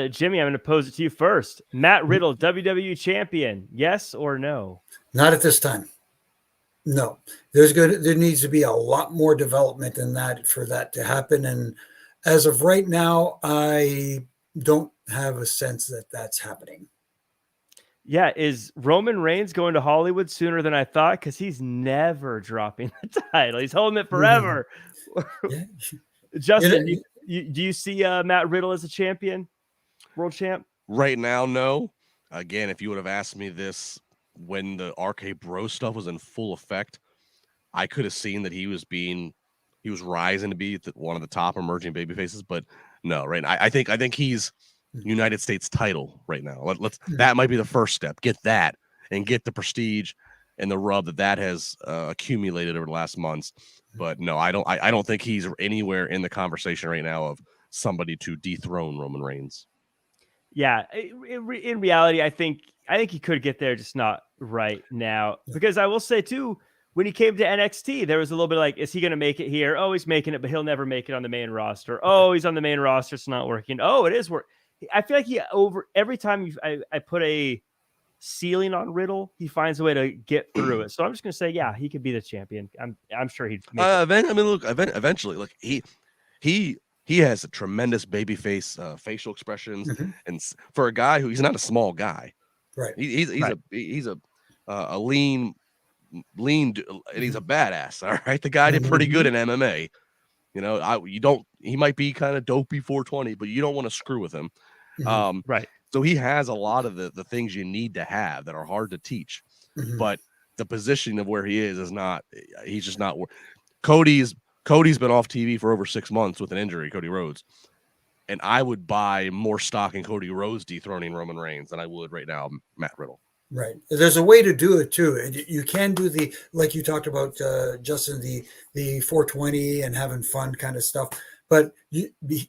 Jimmy, I'm going to pose it to you first. Matt Riddle, WWE champion, yes or no? Not at this time. No. There needs to be a lot more development than that for that to happen. And as of right now, I don't have a sense that that's happening. Yeah, is Roman Reigns going to Hollywood sooner than I thought? Because he's never dropping the title. He's holding it forever. Yeah. Justin, do you see Matt Riddle as a champion, world champ? Right now, no. Again, if you would have asked me this when the RK Bro stuff was in full effect, I could have seen that he was rising to be one of the top emerging baby faces. But no, right? I think he's United States title right now. That might be the first step. Get that and get the prestige and the rub that has accumulated over the last months. But no, I don't think he's anywhere in the conversation right now of somebody to dethrone Roman Reigns. Yeah, in reality, I think he could get there, just not right now. Because I will say too, when he came to NXT, there was a little bit like, is he going to make it here? Oh, he's making it, but he'll never make it on the main roster. Oh, he's on the main roster, it's not working. Oh, it is work. I feel like every time I put a ceiling on Riddle, he finds a way to get through it. So I'm just going to say, yeah, he could be the champion. I'm sure he'd make it. Eventually, look, he has a tremendous babyface facial expressions, and for a guy he's not a small guy, right? He's a lean, and he's a badass. All right, the guy did pretty good in MMA. You know, he might be kind of dopey 420, but you don't want to screw with him. Right. So he has a lot of the things you need to have that are hard to teach, but the positioning of where he is not. He's just not. Cody's been off TV for over 6 months with an injury, Cody Rhodes, and I would buy more stock in Cody Rhodes dethroning Roman Reigns than I would right now Matt Riddle. Right. There's a way to do it too. And you can do like you talked about, Justin, the 420 and having fun kind of stuff. But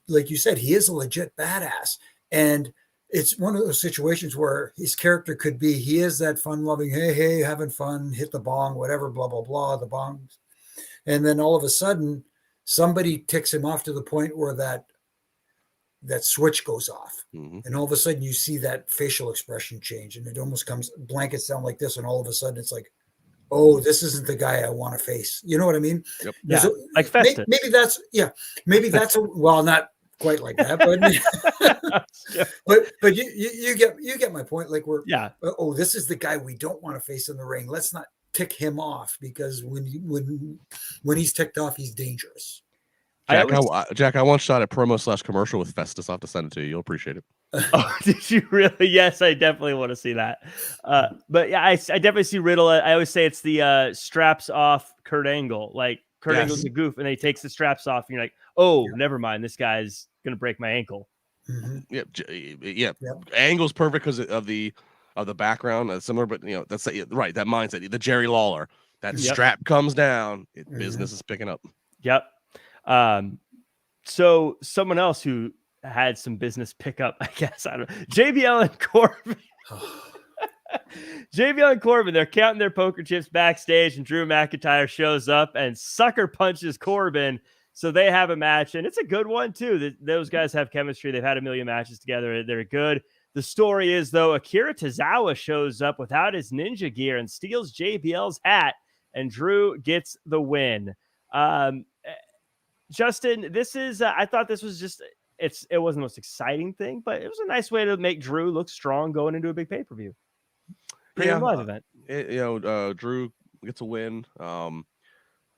like you said, he is a legit badass. And it's one of those situations where his character could be, he is that fun loving, hey, having fun, hit the bong, whatever, blah, blah, blah, the bongs. And then all of a sudden somebody ticks him off to the point where that switch goes off. And all of a sudden you see that facial expression change, and it almost blankets down like this. And all of a sudden it's like, oh, this isn't the guy I want to face. You know what I mean? Yep. Yeah. Like Festus. Maybe that's well, not quite like that, but you get my point. Like this is the guy we don't want to face in the ring. Let's not tick him off, because when he's ticked off, he's dangerous. Jack, I once shot a promo/commercial with Festus. I'll have to send it to you. You'll appreciate it. Oh, did you really? Yes, I definitely want to see that. But yeah, I definitely see Riddle. I always say it's the straps off Kurt Angle. Like Kurt Angle's a goof, and then he takes the straps off, and you're like, oh, never mind. This guy's gonna break my ankle. Yeah. Angle's perfect because of the background, similar, but that's right. That mindset, the Jerry Lawler, that strap comes down, business is picking up. Yep. So someone else who had some business pickup, I guess, I don't know, JBL and Corbin. JBL and Corbin, they're counting their poker chips backstage, and Drew McIntyre shows up and sucker punches Corbin. So they have a match, and it's a good one too. Those guys have chemistry. They've had a million matches together. They're good. The story is, though, Akira Tozawa shows up without his ninja gear and steals JBL's hat, and Drew gets the win. Justin, this is, I thought this was just, it wasn't the most exciting thing, but it was a nice way to make Drew look strong going into a big pay-per-view. Premium live event. Drew gets a win.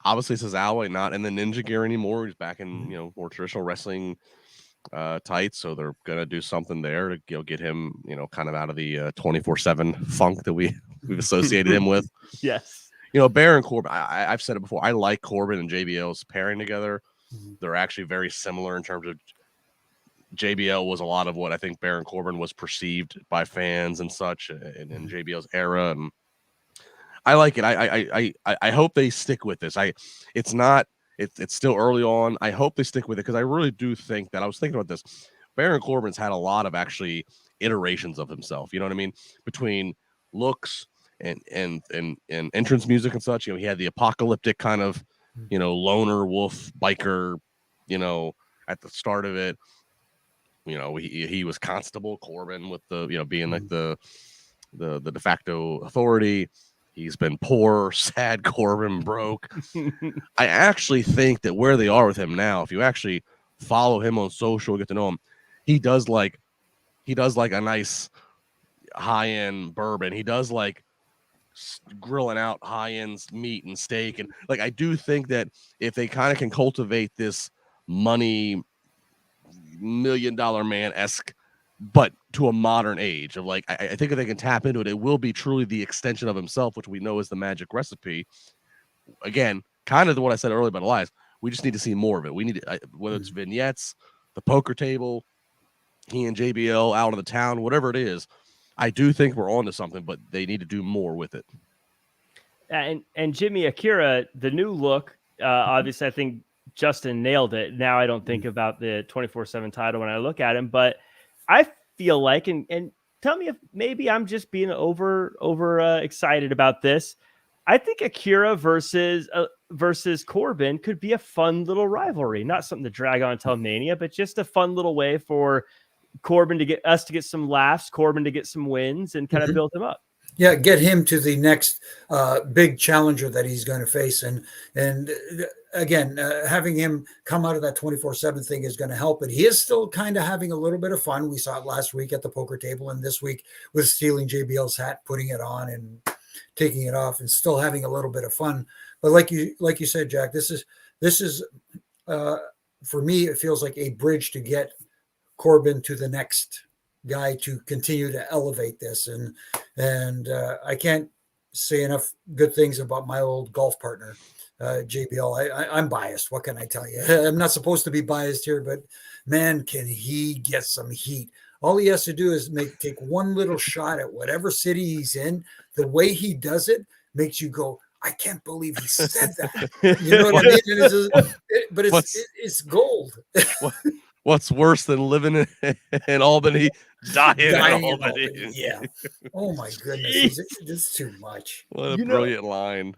Obviously Tozawa not in the ninja gear anymore. He's back in, more traditional wrestling tights. So they're going to do something there to get him, kind of out of the 24/7 funk that we've associated him with. Yes. Bear and Corbin, I've said it before. I like Corbin and JBL's pairing together. They're actually very similar in terms of JBL was a lot of what I think Baron Corbin was perceived by fans and such in JBL's era. And I like it. I hope they stick with this. It's still early on. I hope they stick with it, because I really do think that, I was thinking about this, Baron Corbin's had a lot of actually iterations of himself. You know what I mean? Between looks and entrance music and such. He had the apocalyptic kind of loner wolf biker, at the start of it. He was Constable Corbin with the, being like the de facto authority. He's been poor, sad Corbin, broke. I actually think that where they are with him now, if you actually follow him on social, get to know him, he does like a nice high-end bourbon. He does like grilling out high-end meat and steak. And like, I do think that if they kind of can cultivate this money $1 million man-esque, but to a modern age of like, I think if they can tap into it, it will be truly the extension of himself, which we know is the magic recipe. Again, kind of what I said earlier about Elias. We just need to see more of it. We need whether it's vignettes, the poker table, he and JBL out of the town, whatever it is. I do think we're on to something, but they need to do more with it. And Jimmy Akira, the new look, obviously, I think Justin nailed it. Now I don't think about the 24/7 title when I look at him, but I feel like, and tell me if maybe I'm just being over excited about this. I think Akira versus Corbin could be a fun little rivalry, not something to drag on until Mania, but just a fun little way for Corbin to get some laughs, Corbin to get some wins, and kind of build him up. Yeah, get him to the next big challenger that he's going to face. And again, having him come out of that 24/7 thing is going to help. But he is still kind of having a little bit of fun. We saw it last week at the poker table, and this week with stealing JBL's hat, putting it on and taking it off, and still having a little bit of fun. But like you said, Jack, this is for me, it feels like a bridge to get Corbin to the next guy to continue to elevate this. And I can't say enough good things about my old golf partner, JBL. I'm biased. What can I tell you? I'm not supposed to be biased here, but man, can he get some heat. All he has to do is take one little shot at whatever city he's in. The way he does it makes you go, I can't believe he said that. You know what I mean? It's gold. What's worse than living in Albany, dying in Albany? Yeah. Oh my goodness, it's too much. What a brilliant line.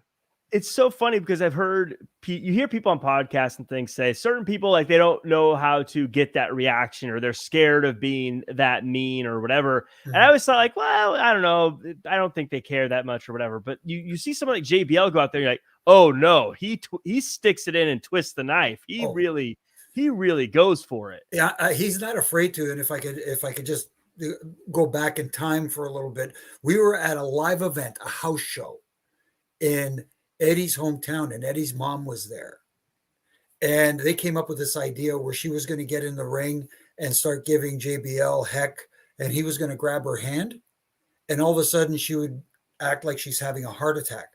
It's so funny because I've heard you hear people on podcasts and things say certain people, like, they don't know how to get that reaction, or they're scared of being that mean or whatever. And I always thought, like, well, I don't know, I don't think they care that much or whatever. But you see someone like JBL go out there, you're like, oh no, he sticks it in and twists the knife. He really goes for it. Yeah, he's not afraid to. And if I could just go back in time for a little bit, we were at a live event, a house show in Eddie's hometown, and Eddie's mom was there. And they came up with this idea where she was going to get in the ring and start giving JBL heck, and he was going to grab her hand, and all of a sudden she would act like she's having a heart attack.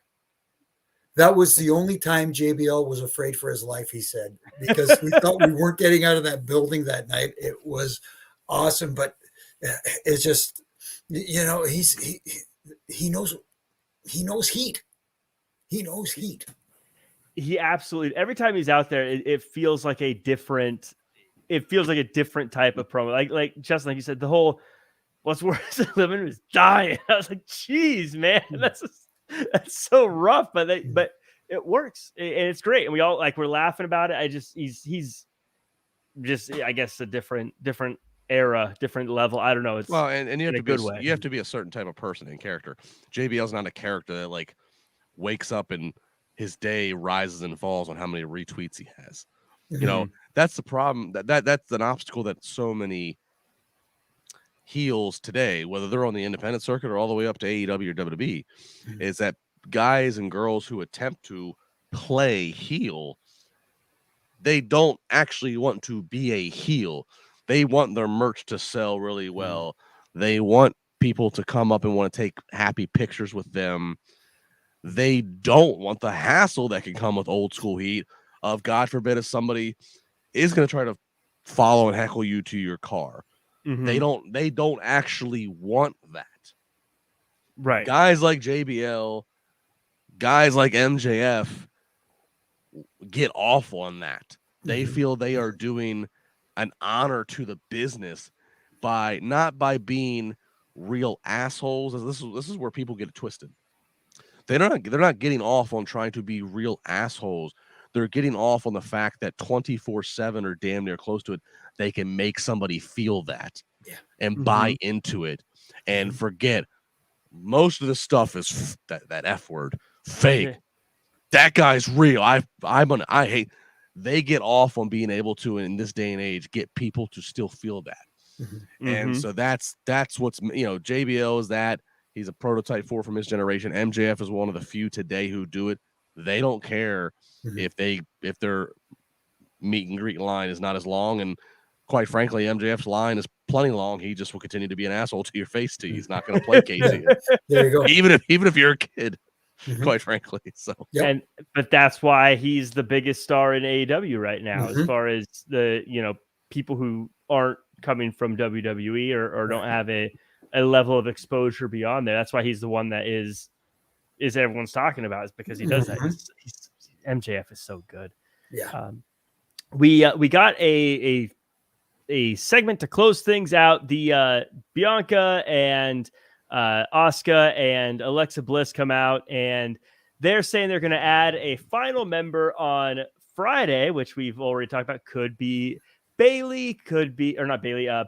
That was the only time JBL was afraid for his life, he said, because we thought we weren't getting out of that building that night. It was awesome, but it's just, he knows heat. He knows heat. He absolutely, every time he's out there, it feels like a different type of promo. Like Justin, like you said, the whole what's worse than living is dying. I was like, geez, man, that's so rough, but it works, and it's great, and we all we're laughing about it. He's just, I guess, a different era, different level. I don't know. It's and you have to be a certain type of person and character. JBL's not a character that like wakes up and his day rises and falls on how many retweets he has. That's the problem. That's an obstacle that so many heels today, whether they're on the independent circuit or all the way up to AEW or WWE, is that guys and girls who attempt to play heel, they don't actually want to be a heel. They want their merch to sell really well. They want people to come up and want to take happy pictures with them. They don't want the hassle that can come with old school heat of, God forbid, if somebody is going to try to follow and heckle you to your car. They don't actually want that. Right. Guys like JBL, guys like MJF get off on that. They feel they are doing an honor to the business by not by being real assholes. This is where people get it twisted. They're not getting off on trying to be real assholes. they're getting off on the fact that 24/7 or damn near close to it, they can make somebody feel that and buy into it and forget most of the stuff is that F word, fake. That guy's real. I hate. They get off on being able to, in this day and age, get people to still feel that. And so that's what's, JBL is that. He's a prototype from his generation. MJF is one of the few today who do it. They don't care if their meet and greet line is not as long. And quite frankly, MJF's line is plenty long. He just will continue to be an asshole to your face. He's not going to placate to you. There you go. Even if you're a kid. Quite frankly, so but that's why he's the biggest star in AEW right now, as far as the people who aren't coming from WWE or don't have a level of exposure beyond there. That's why he's the one that is everyone's talking about, is because he does that. He's MJF is so good. We got a segment to close things out. The Bianca and Asuka and Alexa Bliss come out, and they're saying they're going to add a final member on Friday, which we've already talked about. Could be Bayley,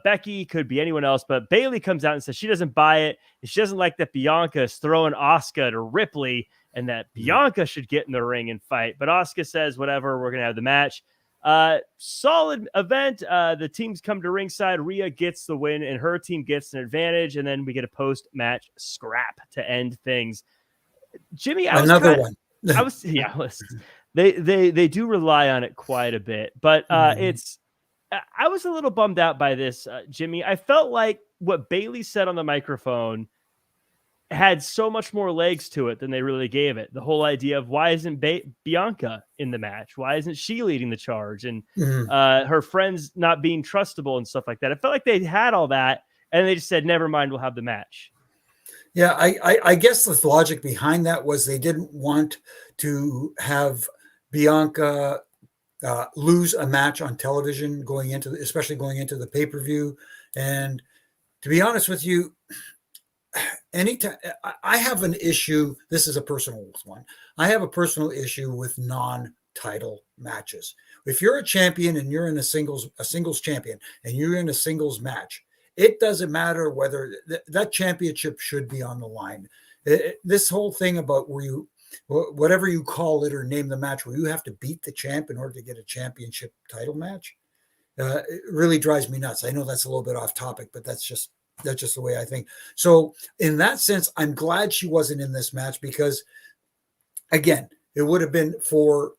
Becky, could be anyone else, but Bayley comes out and says she doesn't buy it, and she doesn't like that Bianca is throwing Asuka to Ripley, and that Bianca should get in the ring and fight. But Asuka says, whatever, we're going to have the match. Solid event. The teams come to ringside. Rhea gets the win and her team gets an advantage, and then we get a post-match scrap to end things. Jimmy, they do rely on it quite a bit, but I was a little bummed out by this, Jimmy. I felt like what Bayley said on the microphone had so much more legs to it than they really gave it. The whole idea of why isn't Bianca in the match? Why isn't she leading the charge? And her friends not being trustable and stuff like that. I felt like they had all that, and they just said, never mind, we'll have the match. Yeah, I guess the logic behind that was they didn't want to have Bianca lose a match on television especially going into the pay-per-view. And to be honest with you, anytime I have an issue, this is a personal one. I have a personal issue with non-title matches. If you're a champion and you're in a singles champion and you're in a singles match, it doesn't matter whether that championship should be on the line. This whole thing about whatever you call it or name the match, where you have to beat the champ in order to get a championship title match, it really drives me nuts. I know that's a little bit off topic, but that's just the way I think. So in that sense, I'm glad she wasn't in this match, because again, it would have been for,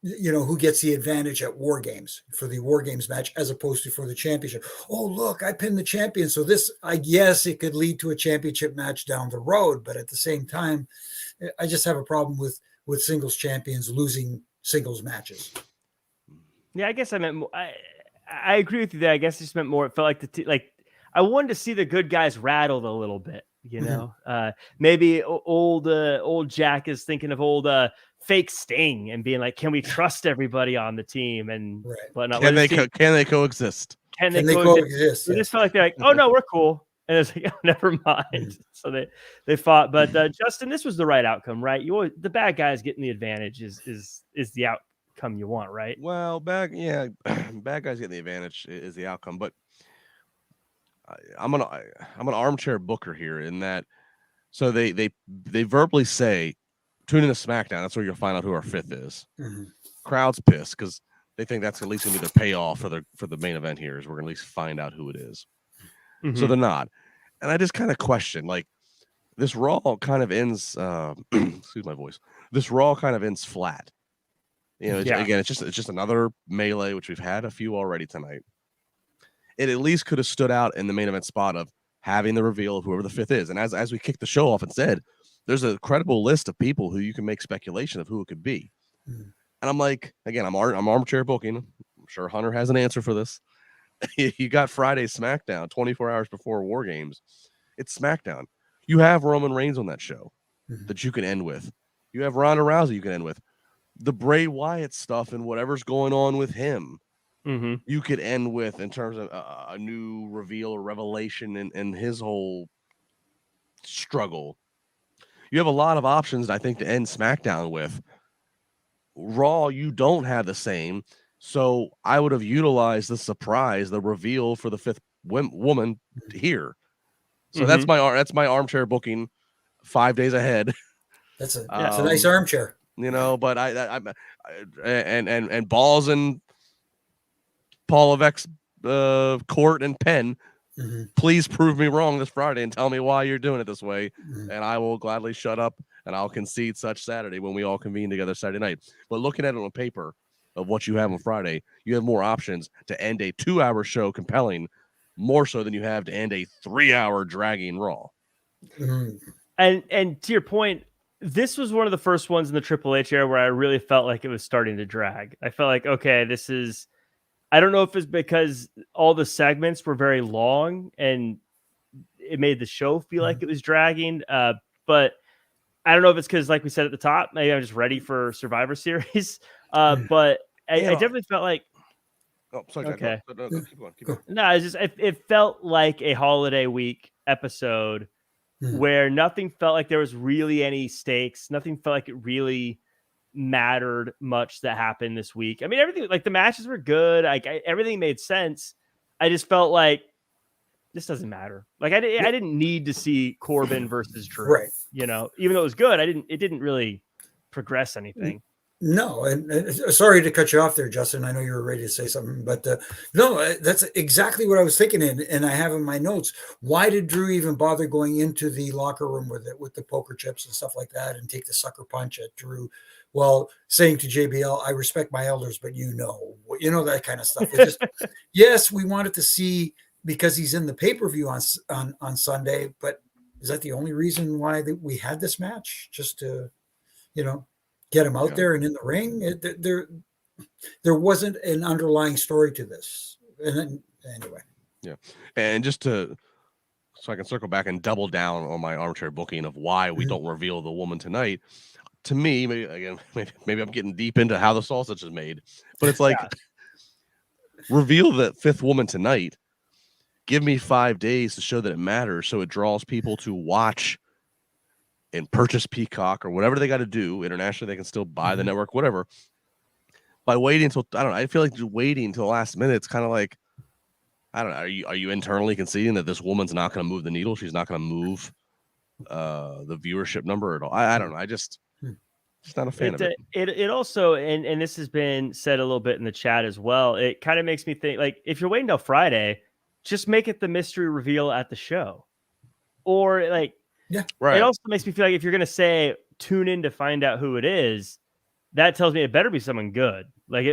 who gets the advantage at War Games, for the War Games match, as opposed to for the championship. Oh, look, I pinned the champion. So this, I guess it could lead to a championship match down the road. But at the same time, I just have a problem with singles champions losing singles matches. Yeah, I guess I meant more, I agree with you there. I guess it just meant more. It felt like I wanted to see the good guys rattled a little bit, maybe old Jack is thinking of old fake Sting and being like, can we trust everybody on the team? And whatnot. Can they coexist? Can they coexist? It just felt like they're like, oh no, we're cool. And it's like, oh, never mind. So they fought, but Justin, this was the right outcome, right? The bad guys getting the advantage is the outcome you want, right? Well, bad guys getting the advantage is the outcome, but I'm an armchair booker here in that. So they verbally say, tune into SmackDown. That's where you'll find out who our fifth is. Crowd's pissed because they think that's at least gonna be their payoff for the main event here, is we're gonna at least find out who it is. So they're not. And I just kind of question, like, this Raw kind of ends excuse my voice. This Raw kind of ends flat. Again, it's just another melee, which we've had a few already tonight. It at least could have stood out in the main event spot of having the reveal of whoever the fifth is. And as we kicked the show off and said, there's a credible list of people who you can make speculation of who it could be. And I'm like, again, I'm armchair booking. I'm sure Hunter has an answer for this. You got Friday SmackDown 24 hours before War Games. It's SmackDown. You have Roman Reigns on that show that you can end with. You have Ronda Rousey you can end with. The Bray Wyatt stuff and whatever's going on with him, you could end with in terms of a new reveal or revelation in his whole struggle. You have a lot of options, I think, to end SmackDown with. Raw, you don't have the same. So I would have utilized the surprise, the reveal for the fifth woman here. So that's my armchair booking 5 days ahead. That's a nice armchair. But and balls in Paul Levesque's court and pen. Please prove me wrong this Friday and tell me why you're doing it this way, and I will gladly shut up and I'll concede such Saturday when we all convene together Saturday night. But looking at it on paper of what you have on Friday, you have more options to end a 2-hour show compelling, more so than you have to end a 3-hour dragging Raw. And to your point, this was one of the first ones in the Triple H era where I really felt like it was starting to drag. I felt like, okay, this is, I don't know if it's because all the segments were very long and it made the show feel like it was dragging. But I don't know if it's because, like we said at the top, maybe I'm just ready for Survivor Series. But I definitely felt like, oh, sorry, okay. Keep going. No, it's just, it felt like a holiday week episode where nothing felt like there was really any stakes. Nothing felt like it really mattered much that happened this week. I mean, everything, like the matches were good. Everything made sense. I just felt like this doesn't matter. Like I didn't need to see Corbin versus Drew, right? Even though it was good, it didn't really progress anything. No, and sorry to cut you off there, Justin. I know you were ready to say something, but no, that's exactly what I was thinking. And I have in my notes, why did Drew even bother going into the locker room with the poker chips and stuff like that and take the sucker punch at Drew? Well, saying to JBL, I respect my elders, but that kind of stuff. Just, yes, we wanted to see because he's in the pay-per-view on Sunday, but is that the only reason why we had this match? Just to, get him out there and in the ring. There wasn't an underlying story to this. And then, anyway. Yeah. And just so I can circle back and double down on my armchair booking of why we don't reveal the woman tonight. To me, maybe I'm getting deep into how the sausage is made, but it's like reveal the fifth woman tonight. Give me 5 days to show that it matters, so it draws people to watch and purchase Peacock or whatever they got to do. Internationally, they can still buy the network, whatever. By waiting until, I don't know, I feel like waiting until the last minute, it's kind of like, I don't know, are you internally conceding that this woman's not going to move the needle? She's not going to move the viewership number at all? I don't know. I just not a fan of it. It also, and this has been said a little bit in the chat as well, it kind of makes me think, like, if you're waiting till Friday, just make it the mystery reveal at the show. Or, like, yeah, right. It also makes me feel like if you're going to say tune in to find out who it is, that tells me it better be someone good. Like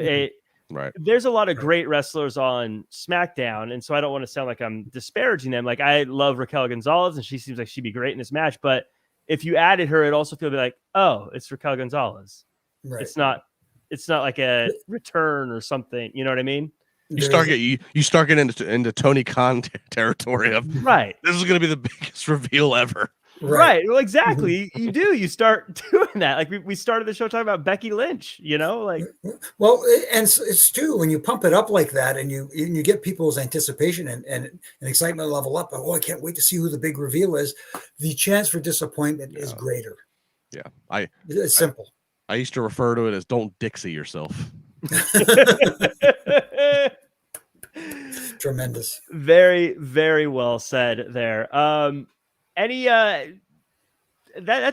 right. There's a lot of great wrestlers on SmackDown, and so I don't want to sound like I'm disparaging them. Like I love Raquel Gonzalez, and she seems like she'd be great in this match. But if you added her, it also feels like, oh, it's Raquel Gonzalez. Right. It's not like a return or something. You know what I mean? You start getting into Tony Khan territory of right. This is going to be the biggest reveal ever. Right. Well, exactly. You do. You start doing that. Like we started the show talking about Becky Lynch, like. Well, and it's too, when you pump it up like that and you get people's anticipation and excitement level up. Oh, I can't wait to see who the big reveal is. The chance for disappointment is greater. Yeah. It's simple. I used to refer to it as don't Dixie yourself. Tremendous. Very, very well said there. That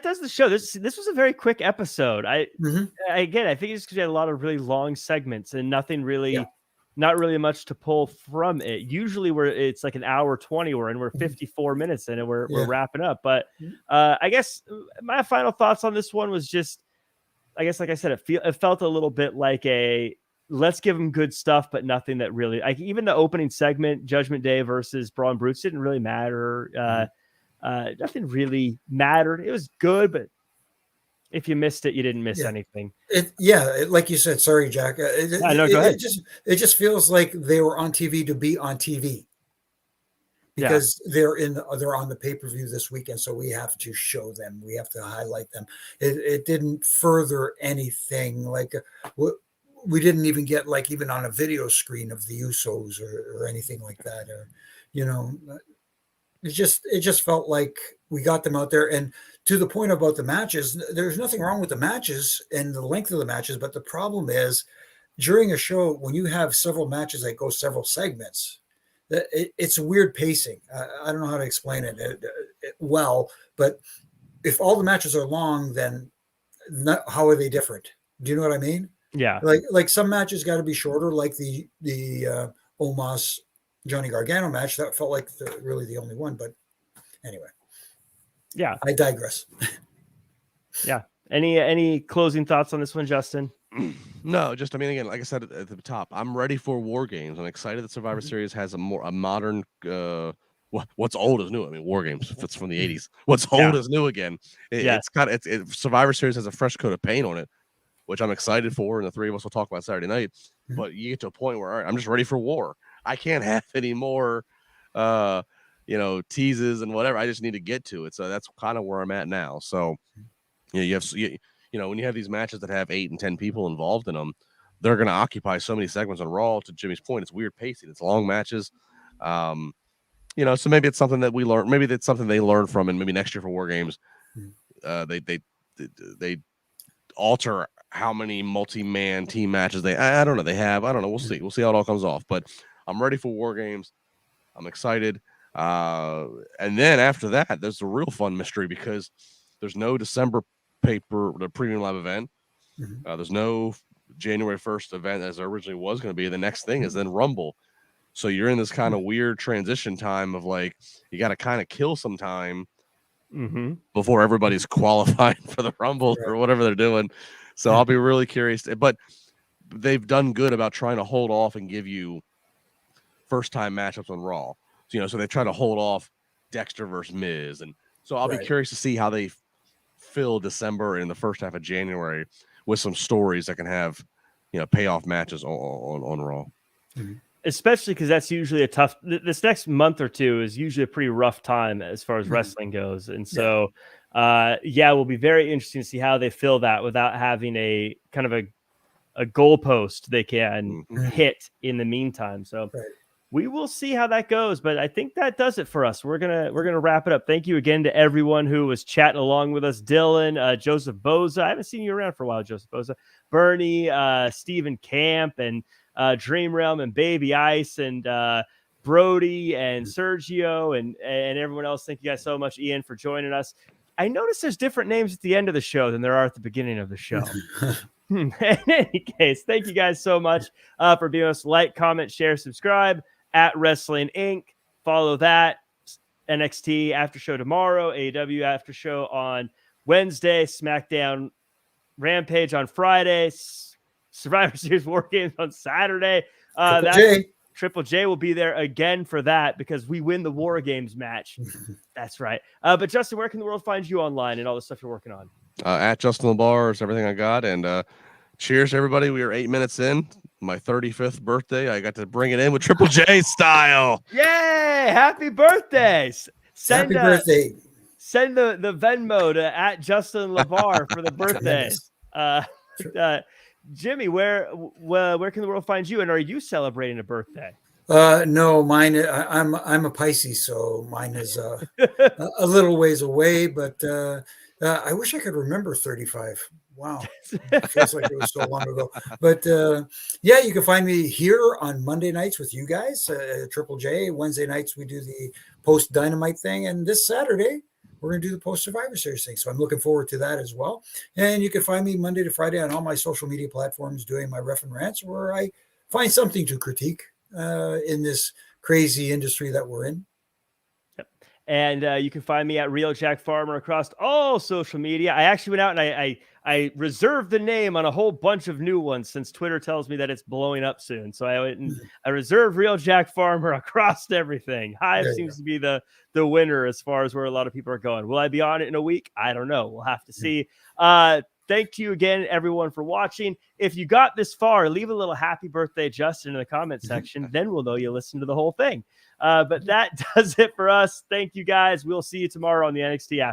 does the show. This was a very quick episode. Again, I think it's because we had a lot of really long segments and nothing really, not really much to pull from it. Usually it's like an hour 20, we're 54 minutes in and we're wrapping up. But I guess my final thoughts on this one was just, I guess, like I said, it felt a little bit like let's give them good stuff, but nothing that really, like even the opening segment, Judgment Day versus Braun Brutes, didn't really matter. Nothing really mattered. It was good, but if you missed it, you didn't miss anything. Like you said, sorry, Jack. Go ahead. It just feels like they were on TV to be on TV because they're on the pay-per-view this weekend, so we have to show them. We have to highlight them. It didn't further anything. Like we didn't even get even on a video screen of the Usos or anything like that, or it just felt like we got them out there. And to the point about the matches, there's nothing wrong with the matches and the length of the matches, but the problem is during a show when you have several matches that go several segments, it's weird pacing. I don't know how to explain it well, but if all the matches are long, then how are they different? Do you know what I mean? Yeah. Like some matches got to be shorter, like the Omos Johnny Gargano match. That felt like really the only one. But anyway, yeah, I digress. Yeah. Any closing thoughts on this one, Justin? No, just, I mean, again, like I said at the top, I'm ready for War Games. I'm excited that Survivor Series has a modern, what's old is new. I mean, War Games, if it's from the 80s, what's old is new again. Survivor Series has a fresh coat of paint on it, which I'm excited for, and the three of us will talk about Saturday night. But you get to a point where, all right, I'm just ready for war. I can't have any more, teases and whatever. I just need to get to it. So that's kind of where I'm at now. So, when you have these matches that have 8 and 10 people involved in them, they're going to occupy so many segments on Raw. To Jimmy's point, it's weird pacing. It's long matches. So maybe it's something that we learn. Maybe that's something they learn from, and maybe next year for War Games, they alter how many multi-man team matches they. I don't know. They have. I don't know. We'll see. We'll see how it all comes off. But I'm ready for War Games. I'm excited. And then after that, there's a real fun mystery because there's no December the premium live event. There's no January 1st event as there originally was going to be. The next thing is then Rumble. So you're in this kind of weird transition time of like, you got to kind of kill some time before everybody's qualifying for the Rumble or whatever they're doing. So I'll be really curious. But they've done good about trying to hold off and give you first time matchups on Raw. So they try to hold off Dexter versus Miz. And so I'll be curious to see how they fill December and the first half of January with some stories that can have, payoff matches on Raw. Especially because that's usually a tough. This next month or two is usually a pretty rough time as far as wrestling goes, and so, it will be very interesting to see how they fill that without having a kind of a goalpost they can hit in the meantime. So. We will see how that goes, but I think that does it for us. We're gonna wrap it up. Thank you again to everyone who was chatting along with us. Dylan, Joseph Boza. I haven't seen you around for a while, Joseph Boza. Bernie, Stephen Camp, and Dream Realm, and Baby Ice, and Brody, and Sergio, and everyone else. Thank you guys so much, Ian, for joining us. I noticed there's different names at the end of the show than there are at the beginning of the show. In any case, thank you guys so much for being with us. Like, comment, share, subscribe. At Wrestling Inc. Follow that. NXT after show tomorrow. AEW after show on Wednesday. SmackDown Rampage on Friday. Survivor Series War Games on Saturday. Triple J will be there again for that because we win the War Games match. That's right. But Justin, where can the world find you online and all the stuff you're working on? At Justin LaBar is everything I got. And cheers, everybody. We are 8 minutes in. My 35th birthday. I got to bring it in with Triple J style. Yay! Happy birthday! Happy birthday. Send the Venmo to at Justin LaBar for the birthday. Jimmy, where can the world find you? And are you celebrating a birthday? No, mine. I'm a Pisces, so mine is a little ways away. But I wish I could remember 35. Wow, it feels like it was so long ago. But you can find me here on Monday nights with you guys, Triple J. Wednesday nights we do the post Dynamite thing, and this Saturday we're going to do the post Survivor Series thing. So I'm looking forward to that as well. And you can find me Monday to Friday on all my social media platforms doing my ref and rants, where I find something to critique in this crazy industry that we're in. And you can find me at Real Jack Farmer across all social media. I actually went out and I reserved the name on a whole bunch of new ones since Twitter tells me that it's blowing up soon. So I went and I reserved Real Jack Farmer across everything. Hive seems to be the winner as far as where a lot of people are going. Will I be on it in a week? I don't know. We'll have to see. Thank you again, everyone, for watching. If you got this far, leave a little happy birthday, Justin, in the comment section. Then we'll know you listened to the whole thing. But that does it for us. Thank you, guys. We'll see you tomorrow on the NXT After.